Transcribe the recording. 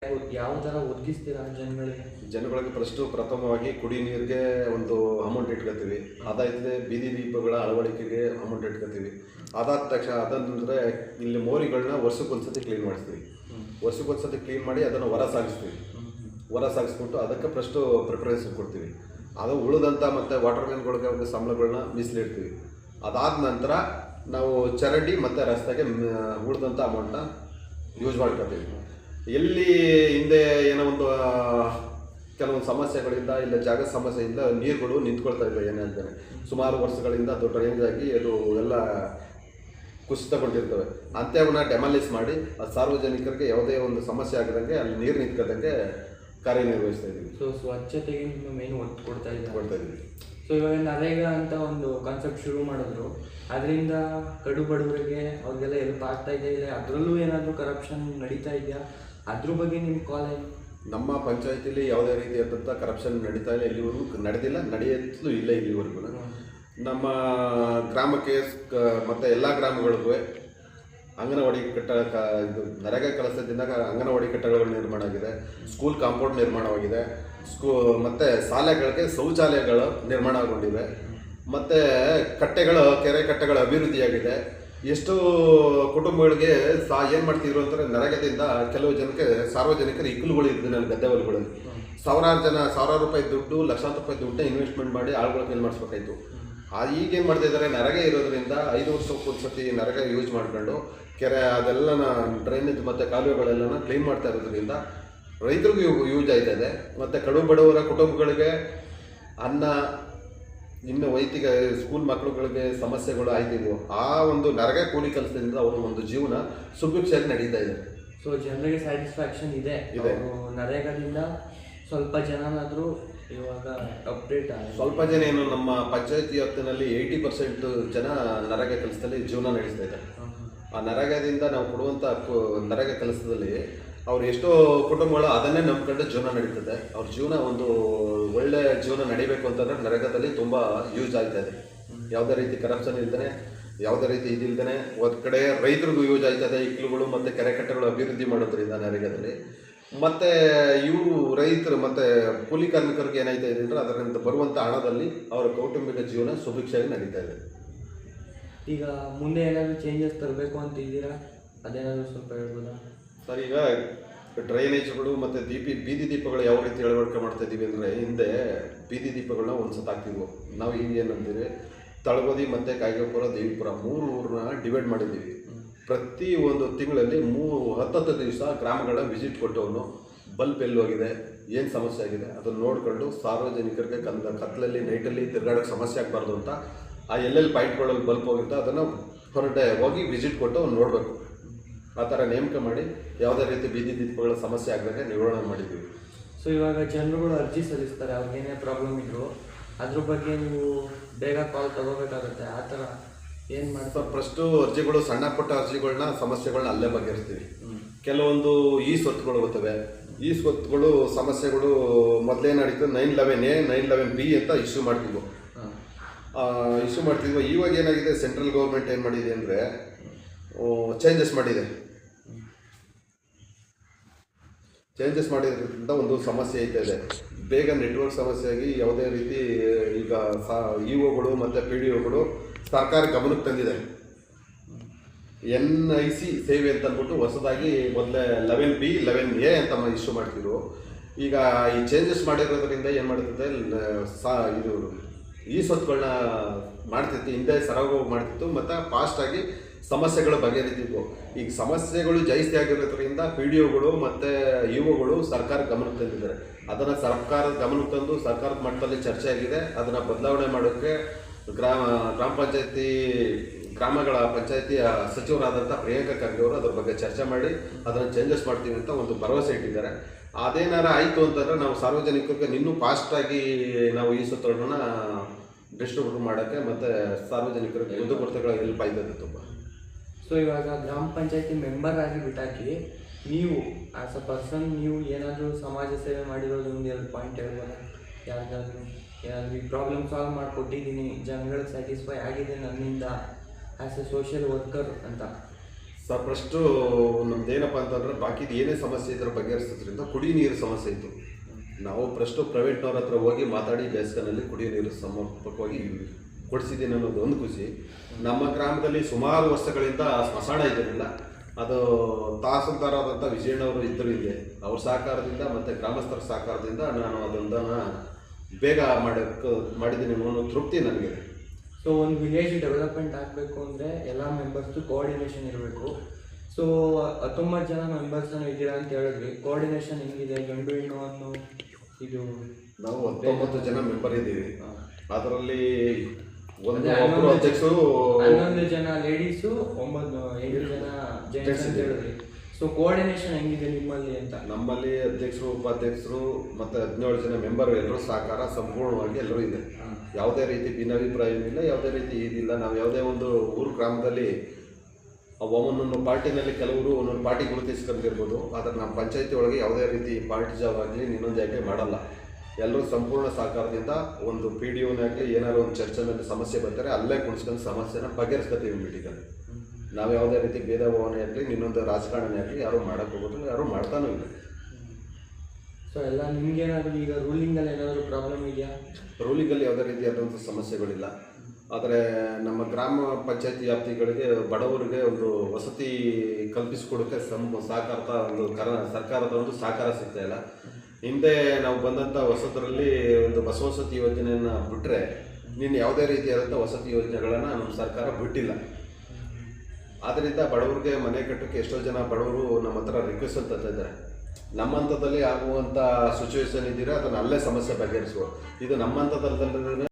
ಯಾವ ಥರ ಒದಗಿಸ್ತೀರಾ ಜನಗಳಿಗೆ ಪ್ರಥಮವಾಗಿ ಕುಡಿ ನೀರಿಗೆ ಒಂದು ಅಮೌಂಟ್ ಇಟ್ಕೋತೀವಿ. ಅದಾಯ್ತದೆ ಬೀದಿ ದೀಪಗಳ ಅಳವಡಿಕೆಗೆ ಅಮೌಂಟ್ ಇಟ್ಕೋತೀವಿ. ಅದಾದ ತಕ್ಷಣ ಅದಂದರೆ ಇಲ್ಲಿ ಮೋರಿಗಳನ್ನ ವರ್ಷಕ್ಕೊಂದ್ಸತಿ ಕ್ಲೀನ್ ಮಾಡಿಸ್ತೀವಿ. ವರ್ಷಕ್ಕೊಂದ್ಸತಿ ಕ್ಲೀನ್ ಮಾಡಿ ಅದನ್ನು ಹೊರ ಸಾಗಿಸ್ಬಿಟ್ಟು ಅದಕ್ಕೆ ಪ್ರಿಫರೆನ್ಸ್ ಕೊಡ್ತೀವಿ. ಅದು ಉಳಿದಂಥ ಮತ್ತು ವಾಟರ್ಮ್ಯಾನ್ಗಳಿಗೆ ಒಂದು ಸಂಬಳಗಳನ್ನ ಮೀಸಲಿಡ್ತೀವಿ. ಅದಾದ ನಂತರ ನಾವು ಚರಂಡಿ ಮತ್ತು ರಸ್ತೆಗೆ ಉಳಿದಂಥ ಅಮೌಂಟ್ನ ಯೂಸ್ ಮಾಡ್ಕೊತೀವಿ. ಎಲ್ಲಿ ಹಿಂದೆ ಏನೋ ಒಂದು ಕೆಲವೊಂದು ಸಮಸ್ಯೆಗಳಿಂದ ಇಲ್ಲ ಜಾಗದ ಸಮಸ್ಯೆಯಿಂದ ನೀರುಗಳು ನಿಂತ್ಕೊಳ್ತಾ ಇದ್ದಾವೆ ಏನಾಗ್ತಾನೆ ಸುಮಾರು ವರ್ಷಗಳಿಂದ ಅದು ಡ್ರೈನೇಜ್ ಆಗಿ ಅದು ಎಲ್ಲ ಕುಸಿತಗೊಂಡಿರ್ತವೆ. ಅಂಥವನ್ನ ಡೆಮಾಲಿಸ್ ಮಾಡಿ ಅದು ಸಾರ್ವಜನಿಕರಿಗೆ ಯಾವುದೇ ಒಂದು ಸಮಸ್ಯೆ ಆಗದಂಗೆ ಅಲ್ಲಿ ನೀರು ನಿಂತ್ಕೋದಂಗೆ ಕಾರ್ಯನಿರ್ವಹಿಸ್ತಾ ಇದ್ದೀವಿ. ಸೊ ಸ್ವಚ್ಛತೆಗೆ ನಿಮ್ಮ ಮೇನ್ ಒತ್ತು ಕೊಡ್ತಾ ಇದ್ದೀವಿ. ಸೊ ಇವಾಗ ನರೇಗಾ ಅಂತ ಒಂದು ಕಾನ್ಸೆಪ್ಟ್ ಶುರು ಮಾಡಿದ್ರು, ಅದರಿಂದ ಕಡು ಬಡವರಿಗೆ ಅವ್ರಿಗೆಲ್ಲ ಹೆಲ್ಪ್ ಆಗ್ತಾ ಇದೆ, ಇಲ್ಲ ಅದರಲ್ಲೂ ಏನಾದರೂ ಕರಪ್ಷನ್ ನಡೀತಾ ಇದೆಯಾ? ಅದ್ರ ಬಗ್ಗೆ ನಿಮ್ಮ ಕಾಲೇಜ್? ನಮ್ಮ ಪಂಚಾಯತಿಲಿ ಯಾವುದೇ ರೀತಿಯಾದಂಥ ಕರಪ್ಷನ್ ನಡೀತಾ ಇಲ್ಲ, ಇಲ್ಲಿವರೆಗೂ ನಡೆದಿಲ್ಲ, ನಡೆಯಲು ಇಲ್ಲ ಇಲ್ಲಿವರೆಗೂ. ನಮ್ಮ ಗ್ರಾಮಕ್ಕೆ ಮತ್ತು ಎಲ್ಲ ಗ್ರಾಮಗಳಿಗೂ ಅಂಗನವಾಡಿ ಇದು ನರೇಗಾ ಕೆಲಸದಿಂದ ಅಂಗನವಾಡಿ ಕಟ್ಟಡಗಳು ನಿರ್ಮಾಣ ಆಗಿದೆ, ಸ್ಕೂಲ್ ಕಾಂಪೌಂಡ್ ನಿರ್ಮಾಣವಾಗಿದೆ, ಮತ್ತು ಶಾಲೆಗಳಿಗೆ ಶೌಚಾಲಯಗಳು ನಿರ್ಮಾಣಗೊಂಡಿವೆ, ಮತ್ತು ಕೆರೆ ಕಟ್ಟೆಗಳ ಅಭಿವೃದ್ಧಿಯಾಗಿದೆ. ಎಷ್ಟು ಕುಟುಂಬಗಳಿಗೆ ಏನು ಮಾಡ್ತಿದ್ರು ಅಂತಾರೆ, ನರೇಗಾದಿಂದ ಕೆಲವು ಜನಕ್ಕೆ ಸಾರ್ವಜನಿಕರು ಇಕ್ಕಲುಗಳು ಇರ್ತದೆ ನನ್ನ ಗದ್ದೆ ಹೊಲಗಳಲ್ಲಿ. ಸಾವಿರಾರು ರೂಪಾಯಿ ದುಡ್ಡು, ಲಕ್ಷಾಂತರ ರೂಪಾಯಿ ದುಡ್ಡನ್ನ ಇನ್ವೆಸ್ಟ್ಮೆಂಟ್ ಮಾಡಿ ಆಳುಗಳ ಕೈಲಿ ಮಾಡಿಸ್ಬೇಕಾಯ್ತು. ಈಗೇನು ಮಾಡ್ತಾ ಇದ್ದಾರೆ, ನರೇಗಾ ಇರೋದ್ರಿಂದ 5 ವರ್ಷಕ್ಕೊಂದ್ಸತಿ ನರೇಗಾ ಯೂಸ್ ಮಾಡ್ಕೊಂಡು ಕೆರೆ ಅದೆಲ್ಲನ ಡ್ರೈನೇಜ್ ಮತ್ತು ಕಾಲುವೆಗಳೆಲ್ಲನ ಕ್ಲೀನ್ ಮಾಡ್ತಾ ಇರೋದ್ರಿಂದ ರೈತರಿಗೂ ಯೂಸ್ ಆಯ್ತಾ ಇದೆ. ಮತ್ತು ಕಡು ಬಡವರ ಕುಟುಂಬಗಳಿಗೆ ಅನ್ನ, ಇನ್ನು ವೈದಿಕ ಸ್ಕೂಲ್ ಮಕ್ಕಳುಗಳಿಗೆ ಸಮಸ್ಯೆಗಳು ಆಯ್ತಿದ್ವು, ಆ ಒಂದು ನರೇಗಾ ಕೂಲಿ ಕೆಲಸದಿಂದ ಅವರು ಒಂದು ಜೀವನ ಸುಭಿಕ್ಷೆಯಾಗಿ ನಡೀತಾ ಇದೆ. ಸೊ ಜನರಿಗೆ ಸ್ಯಾಟಿಸ್ಫ್ಯಾಕ್ಷನ್ ಇದೆ ನರೇಗಾದಿಂದ. ಸ್ವಲ್ಪ ಜನನಾದರೂ ಇವಾಗ ಅಪ್ಡೇಟ್ ಆಗಿದೆ. ಸ್ವಲ್ಪ ಜನ ಏನು, ನಮ್ಮ ಪಂಚಾಯತಿ ವ್ಯಾಪ್ತಿನಲ್ಲಿ 80% ಜನ ನರೇಗಾ ಕೆಲಸದಲ್ಲಿ ಜೀವನ ನಡೆಸ್ತಾ ಇದ್ದಾರೆ. ಆ ನರೇಗಾದಿಂದ ನಾವು ಕೊಡುವಂಥ ನರೇಗಾ ಕೆಲಸದಲ್ಲಿ ಅವ್ರು ಎಷ್ಟೋ ಕುಟುಂಬಗಳು ಅದನ್ನೇ ನಂಬ್ಕೊಂಡು ಜೀವನ ನಡೀತದೆ. ಅವ್ರ ಜೀವನ ಒಂದು ಒಳ್ಳೆ ಜೀವನ ನಡಿಬೇಕು ಅಂತಂದರೆ ನರೇಗಾದಲ್ಲಿ ತುಂಬ ಯೂಸ್ ಆಗ್ತಾ ಇದೆ. ಯಾವುದೇ ರೀತಿ ಕರಪ್ಷನ್ ಇಲ್ದೇ, ಯಾವುದೇ ರೀತಿ ಇದಿಲ್ದೇ ಒಂದು ಕಡೆ ರೈತರಿಗೂ ಯೂಸ್ ಆಗ್ತದೆ. ಇಕ್ಲುಗಳು ಮತ್ತು ಕೆರೆ ಕಟ್ಟೆಗಳು ಅಭಿವೃದ್ಧಿ ಮಾಡೋದ್ರಿಂದ ನರೇಗಾದಲ್ಲಿ. ಮತ್ತು ಇವರು ರೈತರು ಮತ್ತು ಕೂಲಿ ಕಾರ್ಮಿಕರಿಗೆ ಏನಾಯ್ತಾ ಇದೆ ಅಂದರೆ ಅದರಿಂದ ಬರುವಂಥ ಹಣದಲ್ಲಿ ಅವರ ಕೌಟುಂಬಿಕ ಜೀವನ ಸುಭಿಕ್ಷೆಯಾಗಿ ನಡೀತಾ ಇದೆ. ಈಗ ಮುಂದೆ ಏನಾದರೂ ಚೇಂಜಸ್ ತರಬೇಕು ಅಂತ ಇದ್ದೀರಾ? ಅದೇನಾದರೂ ಸ್ವಲ್ಪ ಹೇಳ್ಬೋದಾ ಸರ್? ಈಗ ಡ್ರೈನೇಜ್ಗಳು ಮತ್ತು ಬೀದಿ ದೀಪಗಳು ಯಾವ ರೀತಿ ಅಳವಡಿಕೆ ಮಾಡ್ತಾ ಇದ್ದೀವಿ ಅಂದರೆ, ಹಿಂದೆ ಬೀದಿ ದೀಪಗಳನ್ನ ಒಂದು ಸತ ಹಾಕ್ತಿದ್ವು. ನಾವು ಈಗ ಏನಂತೀವಿ, ತಳಗೋದಿ ಮತ್ತು ಕಾಯ್ಗಾಪುರ, ದೇವಿಪುರ 3 ಊರನ್ನ ಡಿವೈಡ್ ಮಾಡಿದ್ದೀವಿ. ಪ್ರತಿ ಒಂದು ತಿಂಗಳಲ್ಲಿ 10 ದಿವಸ ಗ್ರಾಮಗಳ ವಿಸಿಟ್ ಕೊಟ್ಟವನು ಬಲ್ಬ್ ಎಲ್ಲಿ ಹೋಗಿದೆ, ಏನು ಸಮಸ್ಯೆ ಆಗಿದೆ ಅದನ್ನು ನೋಡಿಕೊಂಡು ಸಾರ್ವಜನಿಕರಿಗೆ ಕತ್ತಲಲ್ಲಿ ನೈಟಲ್ಲಿ ತಿರ್ಗಾಡೋಕ್ಕೆ ಸಮಸ್ಯೆ ಆಗಬಾರ್ದು ಅಂತ ಆ ಎಲ್ಲೆಲ್ಲಿ ಪಾಯಿಂಟ್ಗಳಲ್ಲಿ ಬಲ್ಬ್ ಹೋಗಿರ್ತಾ ಅದನ್ನು ಹೊರಟೆ ಹೋಗಿ ವಿಸಿಟ್ ಕೊಟ್ಟು ಅವ್ನು ನೋಡಬೇಕು. ಆ ಥರ ನೇಮಕ ಮಾಡಿ ಯಾವುದೇ ರೀತಿ ಬೀದಿ ದೀಪಗಳ ಸಮಸ್ಯೆ ಆಗದಂಗೆ ನಿರ್ವಹಣೆ ಮಾಡಿದ್ದೀವಿ. ಸೊ ಇವಾಗ ಜನರುಗಳು ಅರ್ಜಿ ಸಲ್ಲಿಸ್ತಾರೆ, ಅವ್ರಿಗೇನೇ ಪ್ರಾಬ್ಲಮ್ ಇದ್ರು ಅದ್ರ ಬಗ್ಗೆ ನೀವು ಬೇಗ ಕಾಲ್ ತಗೋಬೇಕಾಗುತ್ತೆ. ಆ ಥರ ಏನು ಮಾಡ್ತಾರೆ? ಫಸ್ಟು ಅರ್ಜಿಗಳು, ಸಣ್ಣ ಪುಟ್ಟ ಅರ್ಜಿಗಳನ್ನ ಸಮಸ್ಯೆಗಳನ್ನ ಅಲ್ಲೇ ಬಗೆಹರಿಸ್ತೀವಿ. ಕೆಲವೊಂದು ಈ ಸ್ವತ್ತುಗಳು ಬರ್ತವೆ. ಈ ಸ್ವತ್ತುಗಳು ಸಮಸ್ಯೆಗಳು ಮೊದಲೇ ನಡೀತು 911A 911B ಅಂತ ಇಶ್ಯೂ ಮಾಡ್ತಿದ್ವು. ಇವಾಗ ಏನಾಗಿದೆ, ಸೆಂಟ್ರಲ್ ಗೌರ್ಮೆಂಟ್ ಏನು ಮಾಡಿದೆ ಅಂದರೆ ಚೇಂಜಸ್ ಮಾಡಿದ್ರಿಂದ ಒಂದು ಸಮಸ್ಯೆ ಐತೆ. ಬೇಗ ನೆಟ್ವರ್ಕ್ ಸಮಸ್ಯೆ ಆಗಿ ಯಾವುದೇ ರೀತಿ ಈಗ ಇಒಗಳು ಮತ್ತು PDOಗಳು ಸರ್ಕಾರ ಗಮನಕ್ಕೆ ತಂದಿದೆ. NIC ಸೇವೆ ಅಂತ ಅಂದ್ಬಿಟ್ಟು ಹೊಸದಾಗಿ ಮೊದಲೇ 11B 11A ಅಂತ ಇಶ್ಯೂ ಮಾಡ್ತಿದ್ರು. ಈಗ ಈ ಚೇಂಜಸ್ ಮಾಡಿರೋದ್ರಿಂದ ಏನು ಮಾಡ್ತಿದೆ, ಇದು ಈ ಸ್ವತ್ತುಗಳನ್ನ ಮಾಡ್ತಿತ್ತು, ಹಿಂದೆ ಸರಾಗವಾಗಿ ಮಾಡ್ತಿತ್ತು ಮತ್ತು ಫಾಸ್ಟಾಗಿ ಸಮಸ್ಯೆಗಳು ಬಗೆಹರಿತಿದ್ವು. ಈಗ ಸಮಸ್ಯೆಗಳು ಜಾಸ್ತಿ ಆಗಿರೋದ್ರಿಂದ PDOಗಳು ಮತ್ತು ಇಒಗಳು ಸರ್ಕಾರ ಗಮನಕ್ಕೆ ತಂದಿದ್ದಾರೆ. ಅದನ್ನು ಸರ್ಕಾರದ ಗಮನಕ್ಕೆ ತಂದು ಸರ್ಕಾರದ ಮಟ್ಟದಲ್ಲಿ ಚರ್ಚೆ ಆಗಿದೆ. ಅದನ್ನು ಬದಲಾವಣೆ ಮಾಡೋಕ್ಕೆ ಗ್ರಾಮ ಪಂಚಾಯತಿ ಗ್ರಾಮಗಳ ಪಂಚಾಯತಿಯ ಸಚಿವರಾದಂಥ ಪ್ರಿಯಾಂಕಾ ಖರ್ಗೆ ಅವರು ಅದ್ರ ಬಗ್ಗೆ ಚರ್ಚೆ ಮಾಡಿ ಅದನ್ನು ಚೇಂಜಸ್ ಮಾಡ್ತೀವಿ ಅಂತ ಒಂದು ಭರವಸೆ ಇಟ್ಟಿದ್ದಾರೆ. ಅದೇನಾರ ಆಯಿತು ಅಂತಂದರೆ ನಾವು ಸಾರ್ವಜನಿಕರಿಗೆ ಇನ್ನೂ ಫಾಸ್ಟಾಗಿ ನಾವು ಈ ಸ್ವತ್ತುಗಳನ್ನ ಡಿಸ್ಟ್ರಿಬ್ಯೂಟ್ ಮಾಡೋಕ್ಕೆ ಮತ್ತು ಸಾರ್ವಜನಿಕರಿಗೆ ಕುಂದುಕೊರತೆಗಳ ಹೆಲ್ಪ್ ಆಯ್ತದೆ ತುಂಬ. ಸೊ ಇವಾಗ ಗ್ರಾಮ ಪಂಚಾಯತಿ ಮೆಂಬರ್ ಆಗಿ ಬಿಟ್ಟಾಕಿ ನೀವು ಆ್ಯಸ್ ಅ ಪರ್ಸನ್ ನೀವು ಏನಾದರೂ ಸಮಾಜ ಸೇವೆ ಮಾಡಿರೋದು ಒಂದು 2 ಪಾಯಿಂಟ್ ಹೇಳ್ಬೋದಾ? ಯಾರಿಗಾದ್ರೂ ಏನಾದರೂ ಈ ಪ್ರಾಬ್ಲಮ್ ಸಾಲ್ವ್ ಮಾಡಿಕೊಟ್ಟಿದ್ದೀನಿ, ಜನಗಳಿಗೆ ಸ್ಯಾಟಿಸ್ಫೈ ಆಗಿದೆ ನನ್ನಿಂದ ಆ್ಯಸ್ ಎ ಸೋಷಿಯಲ್ ವರ್ಕರ್ ಅಂತ? ಸರ್ ಫಸ್ಟು ನಮ್ದೇನಪ್ಪ ಅಂತಂದ್ರೆ ಬಾಕಿದು ಏನೇ ಸಮಸ್ಯೆ ಇದ್ರೆ ಬಗೆಹರಿಸೋದ್ರಿಂದ ಕುಡಿ ನೀರು ಸಮಸ್ಯೆ ಇತ್ತು. ನಾವು ಫಸ್ಟು ಪ್ರೈವೇಟ್ನವ್ರ ಹತ್ರ ಹೋಗಿ ಮಾತಾಡಿ ಬೇಸಿಗೆನಲ್ಲಿ ಕುಡಿಯೋ ನೀರು ಸಮರ್ಪಕವಾಗಿ ಕೊಡಿಸಿದ್ದೀನಿ ಅನ್ನೋದು ಒಂದು ಖುಷಿ. ನಮ್ಮ ಗ್ರಾಮದಲ್ಲಿ ಸುಮಾರು ವರ್ಷಗಳಿಂದ ಸ್ಮಶಾನ ಇದ್ದಿರಲಿಲ್ಲ. ಅದು ತಹಸೀಲ್ದಾರರಾದಂಥ ವಿಜಯಣ್ಣವರು ಇದ್ದರು ಇದೆ. ಅವ್ರ ಸಹಕಾರದಿಂದ ಮತ್ತು ಗ್ರಾಮಸ್ಥರ ಸಹಕಾರದಿಂದ ನಾನು ಅದೊಂದನ್ನು ಬೇಗ ಮಾಡಿದ್ದೀನಿ ಅನ್ನೋ ತೃಪ್ತಿ ನನಗಿದೆ. ಸೊ ಒಂದು ವಿಲೇಜ್ ಡೆವಲಪ್ಮೆಂಟ್ ಆಗಬೇಕು ಅಂದರೆ ಎಲ್ಲ ಮೆಂಬರ್ಸ್ದು ಕೋಆರ್ಡಿನೇಷನ್ ಇರಬೇಕು. ಸೊ 19 ಜನ ಮೆಂಬರ್ಸನ್ನು ಇದ್ದೀರಾ ಅಂತ ಹೇಳಿದ್ವಿ. ಕೋಆರ್ಡಿನೇಷನ್ ಹೆಂಗಿದೆ? ಗಂಡು ಹೆಣ್ಣು ಅನ್ನೋ ಇದು ನಾವು 19 ಜನ ಮೆಂಬರ್ ಇದ್ದೀವಿ. ಅದರಲ್ಲಿ ಒಬ್ಬರು ಅಧ್ಯಕ್ಷರು, 11 ಜನ ಲೇಡೀಸು, 8 ಜನ ಜೆಂಟ್ಸ್ ಅಂತ ಹೇಳಿದ್ವಿ. ಸೊ ಕೋಆರ್ಡಿನೇಷನ್ ಹೆಂಗಿದೆ ನಿಮ್ಮಲ್ಲಿ ಅಂತ? ನಮ್ಮಲ್ಲಿ ಅಧ್ಯಕ್ಷರು, ಉಪಾಧ್ಯಕ್ಷರು ಮತ್ತು 17 ಜನ ಮೆಂಬರ್ ಎಲ್ಲರೂ ಸಹಕಾರ ಸಂಪೂರ್ಣವಾಗಿ ಎಲ್ಲರೂ ಇದೆ. ಯಾವುದೇ ರೀತಿ ಭಿನ್ನಾಭಿಪ್ರಾಯ ಇಲ್ಲ, ಯಾವುದೇ ರೀತಿ ಇದಿಲ್ಲ. ನಾವು ಯಾವುದೇ ಒಂದು ಊರು ಗ್ರಾಮದಲ್ಲಿ ಒಂದೊಂದು ಪಾರ್ಟಿನಲ್ಲಿ ಕೆಲವರು ಒಂದೊಂದು ಪಾರ್ಟಿ ಗುರುತಿಸ್ಕೊಂಡಿರ್ಬೋದು. ಆದರೆ ನಮ್ಮ ಪಂಚಾಯತಿ ಒಳಗೆ ಯಾವುದೇ ರೀತಿ ಪಾರ್ಟಿ ಜಾಬ್ ಆಗಲಿ ಇನ್ನೊಂದು ಯಾಕೆ ಮಾಡಲ್ಲ. ಎಲ್ಲರೂ ಸಂಪೂರ್ಣ ಸಹಕಾರದಿಂದ ಒಂದು PDOನೇ ಆಗಲಿ ಏನಾದ್ರು ಒಂದು ಚರ್ಚೆನಲ್ಲಿ ಸಮಸ್ಯೆ ಬರ್ತಾರೆ ಅಲ್ಲೇ ಕುಣಿಸ್ಕೊಂಡು ಸಮಸ್ಯೆನ ಬಗೆಹರಿಸ್ಕೊತೀವಿ ಮೀಟಿಂಗಲ್ಲಿ. ನಾವು ಯಾವುದೇ ರೀತಿ ಭೇದ ಭಾವನೆ ಆಗಲಿ ಇನ್ನೊಂದು ರಾಜಕಾರಣನೇ ಆಗಲಿ ಯಾರೂ ಮಾಡೋಕ್ಕೆ ಹೋಗೋದಿಲ್ಲ, ಯಾರೂ ಮಾಡ್ತಾನೂ ಇಲ್ಲ. ಸೊ ಎಲ್ಲ ನಿಮಗೇನಾದರೂ ಈಗ ರೂಲಿಂಗಲ್ಲಿ ಏನಾದರೂ ಪ್ರಾಬ್ಲಮ್ ಇದೆಯಾ? ರೂಲಿಂಗಲ್ಲಿ ಯಾವುದೇ ರೀತಿಯಾದಂಥ ಸಮಸ್ಯೆಗಳಿಲ್ಲ. ಆದರೆ ನಮ್ಮ ಗ್ರಾಮ ಪಂಚಾಯತಿ ವ್ಯಾಪ್ತಿಗಳಿಗೆ ಬಡವರಿಗೆ ಒಂದು ವಸತಿ ಕಲ್ಪಿಸಿಕೊಡೋಕ್ಕೆ ಸಹಕಾರದ ಒಂದು ಸರ್ಕಾರದ ಒಂದು ಸಹಕಾರ ಸಿಗ್ತಾ ಇಲ್ಲ. ಹಿಂದೆ ನಾವು ಬಂದಂಥ ಹೊಸದರಲ್ಲಿ ಒಂದು ಬಸವಸತಿ ಯೋಜನೆಯನ್ನು ಬಿಟ್ಟರೆ ನೀನು ಯಾವುದೇ ರೀತಿಯಾದಂಥ ವಸತಿ ಯೋಜನೆಗಳನ್ನು ನಮ್ಮ ಸರ್ಕಾರ ಬಿಟ್ಟಿಲ್ಲ. ಆದ್ದರಿಂದ ಬಡವರಿಗೆ ಮನೆ ಕಟ್ಟೋಕ್ಕೆ ಎಷ್ಟೋ ಜನ ಬಡವರು ನಮ್ಮ ಹತ್ರ ರಿಕ್ವೆಸ್ಟ್ ಅಂತ ಇದ್ದಾರೆ. ನಮ್ಮ ಹಂತದಲ್ಲಿ ಆಗುವಂಥ ಸಿಚುವೇಶನ್ ಇದ್ದೀರಾ ಅದನ್ನು ಅಲ್ಲೇ ಸಮಸ್ಯೆ ಬಗೆಹರಿಸುವ. ಇದು ನಮ್ಮ ಹಂತದಲ್ಲಿ